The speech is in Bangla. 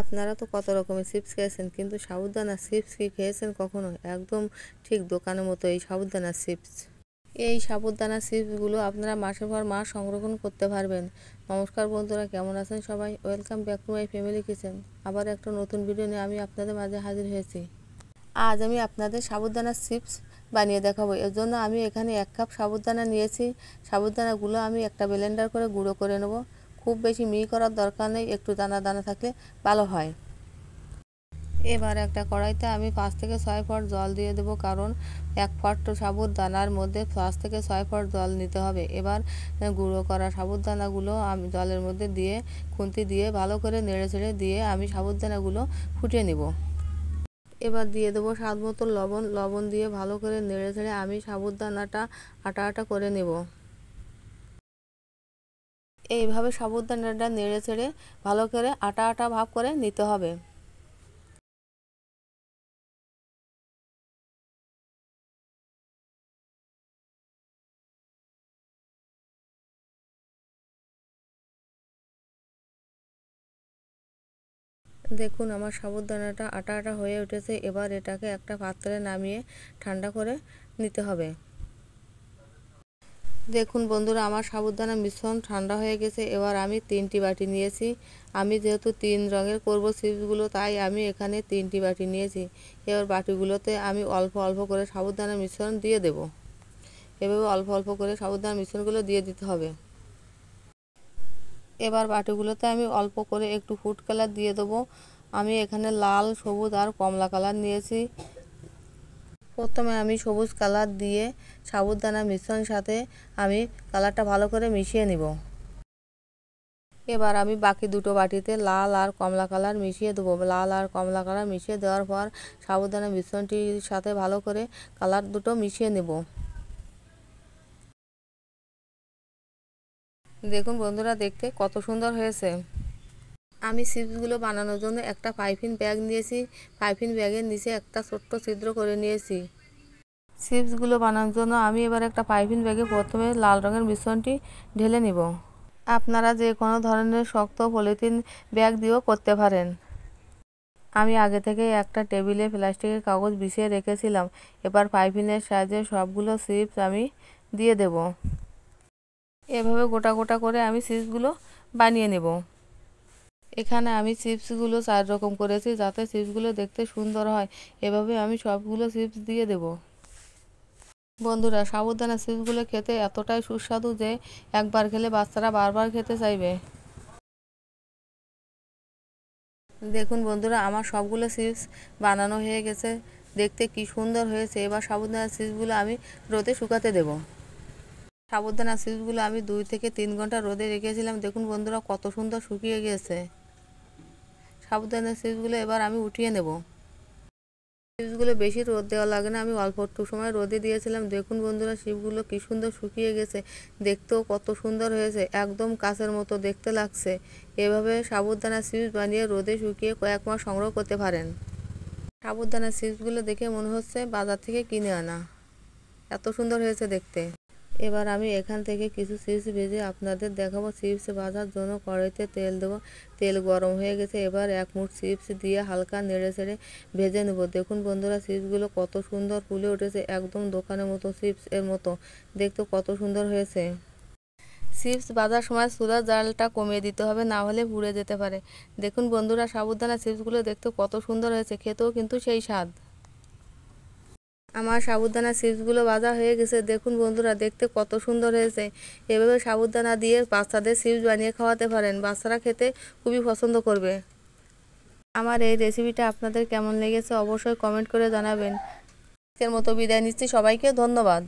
আপনারা তো কত রকমের চিপস খেয়েছেন, কিন্তু সাবুদানা চিপস কি খেয়েছেন কখনো? একদম ঠিক দোকানের মতো এই সাবুদানা চিপস। এই সাবুদানা চিপসগুলো আপনারা মাসের পর মাস সংরক্ষণ করতে পারবেন। নমস্কার বন্ধুরা, কেমন আছেন সবাই? Welcome back to my family kitchen. আবার একটা নতুন ভিডিও নিয়ে আমি আপনাদের মাঝে হাজির হয়েছি। আজ আমি আপনাদের সাবুদানা চিপস বানিয়ে দেখাবো। এর জন্য আমি এখানে 1 কাপ সাবুদানা নিয়েছি। সাবুদানাগুলো আমি একটা ব্লেন্ডার করে গুঁড়ো করে নেব। খুব বেশি মিহি করার দরকার নেই, একটু দানা দানা থাকলে ভালো হয়। এবার একটা কড়াইতে আমি 5 থেকে 6 ফোঁটা জল দিয়ে দেবো, কারণ 1 ফোঁটা সাবুদানার মধ্যে 5 থেকে 6 ফোঁটা জল নিতে হবে। এবার গুঁড়ো করা সাবুদানাগুলো আমি জলের মধ্যে দিয়ে খুন্তি দিয়ে ভালো করে নেড়ে ছেড়ে দিয়ে আমি সাবুদানাগুলো ফুটিয়ে নেব। এবার দিয়ে দেবো স্বাদ মতো লবণ দিয়ে ভালো করে নেড়ে ছেড়ে আমি সাবুদানাটা আটা আটা করে নেব। এইভাবে সাবুদানাটা নেড়ে ছেড়ে ভালো করে আটা আটা ভাব করে নিতে হবে। দেখুন আমার সাবুদানাটা আটা আটা হয়ে উঠেছে। এবার এটাকে একটা পাত্রে নামিয়ে ঠান্ডা করে নিতে হবে। দেখুন বন্ধুরা, আমার সাবুদানা মিশ্রণ ঠান্ডা হয়ে গেছে। এবার আমি 3টি বাটি নিয়েছি। আমি যেহেতু 3 রঙের করব চিপসগুলো, তাই আমি এখানে 3টি বাটি নিয়েছি। এবার বাটিগুলোতে আমি অল্প অল্প করে সাবুদানা মিশ্রণ দিয়ে দেব। এভাবে অল্প অল্প করে সাবুদানা মিশ্রণগুলো দিয়ে দিতে হবে। এবার বাটিগুলোতে আমি অল্প করে একটু ফুড কালার দিয়ে দেবো। আমি এখানে লাল, সবুজ আর কমলা কালার নিয়েছি। প্রথমে আমি সবুজ কালার দিয়ে সাবুদানা মিশ্রণের সাথে আমি কালারটা ভালো করে মিশিয়ে নিব। এবার আমি বাকি দুটো বাটিতে লাল আর কমলা কালার মিশিয়ে দেবো। লাল আর কমলা কালার মিশিয়ে দেওয়ার পর সাবুদানা মিশ্রণটির সাথে ভালো করে কালার দুটো মিশিয়ে নেব। দেখুন বন্ধুরা, দেখতে কত সুন্দর হয়েছে। আমি চিপসগুলো বানানোর জন্য একটা পাইপিং ব্যাগ নিয়েছি। পাইপিং ব্যাগের নিচে একটা ছোট্ট ছিদ্র করে নিয়েছি। চিপসগুলো বানানোর জন্য আমি এবার একটা পাইপিং ব্যাগে প্রথমে লাল রঙের মিশ্রণটি ঢেলে নিব। আপনারা যে কোনো ধরনের শক্ত পলিথিন ব্যাগ দিয়েও করতে পারেন। আমি আগে থেকে একটা টেবিলে প্লাস্টিকের কাগজ বিছিয়ে রেখেছিলাম। এবার পাইপিংয়ের সাহায্যে সবগুলো চিপস আমি দিয়ে দেব। এভাবে গোটা গোটা করে আমি চিপসগুলো বানিয়ে নেব। এখানে আমি চিপসগুলো 4 রকম করেছি, যাতে চিপসগুলো দেখতে সুন্দর হয়। এভাবে আমি সবগুলো চিপস দিয়ে দেব। বন্ধুরা, সাবুদানা চিপসগুলো খেতে এতটাই সুস্বাদু যে একবার খেলে বাচ্চারা বারবার খেতে চাইবে। দেখুন বন্ধুরা, আমার সবগুলো চিপস বানানো হয়ে গেছে। দেখতে কি সুন্দর হয়েছে। এবার সাবুদানা চিপসগুলো আমি রোদে শুকাতে দেব। সাবুদানা চিপসগুলো আমি 2 থেকে 3 ঘন্টা রোদে রেখেছিলাম। দেখুন বন্ধুরা, কত সুন্দর শুকিয়ে গেছে। সাবুদানা চিপসগুলো এবার আমি উঠিয়ে নেব। চিপসগুলো বেশি রোদ দেওয়া লাগে না, আমি অল্প একটু সময় রোদে দিয়েছিলাম। দেখুন বন্ধুরা, চিপসগুলো কি সুন্দর শুকিয়ে গেছে। দেখতেও কত সুন্দর হয়েছে, একদম কাঁচের মতো দেখতে লাগছে। এভাবে সাবুদানা চিপস বানিয়ে রোদে শুকিয়ে কয়েক মাস সংগ্রহ করতে পারেন। সাবুদানা চিপসগুলো দেখে মনে হচ্ছে বাজার থেকে কিনে আনা, এত সুন্দর হয়েছে দেখতে। এবার আমি এখান থেকে কিছু চিপস ভেজে আপনাদের দেখাবো। চিপস ভাজার জন্য কড়াইতে তেল দেবো। তেল গরম হয়ে গেছে। এবার 1 মুঠ চিপস দিয়ে হালকা নেড়ে ছেড়ে ভেজে নেব। দেখুন বন্ধুরা, চিপসগুলো কত সুন্দর ফুলে উঠেছে, একদম দোকানের মতো চিপস এর মতো দেখতে কত সুন্দর হয়েছে। চিপস ভাজার সময় চুলার জালটা কমিয়ে দিতে হবে, না হলে পুড়ে যেতে পারে। দেখুন বন্ধুরা, সাবুদানা চিপসগুলো দেখতে কত সুন্দর হয়েছে, খেতেও কিন্তু সেই স্বাদ। আমার সাবুদানা চিপসগুলো ভাজা হয়ে গেছে। দেখুন বন্ধুরা, দেখতে কত সুন্দর হয়েছে। এভাবে সাবুদানা দিয়ে বাচ্চাদের চিপস বানিয়ে খাওয়াতে পারেন, বাচ্চারা খেতে খুবই পছন্দ করবে। আমার এই রেসিপিটা আপনাদের কেমন লেগেছে অবশ্যই কমেন্ট করে জানাবেন। আজকের মতো বিদায় নিচ্ছি, সবাইকে ধন্যবাদ।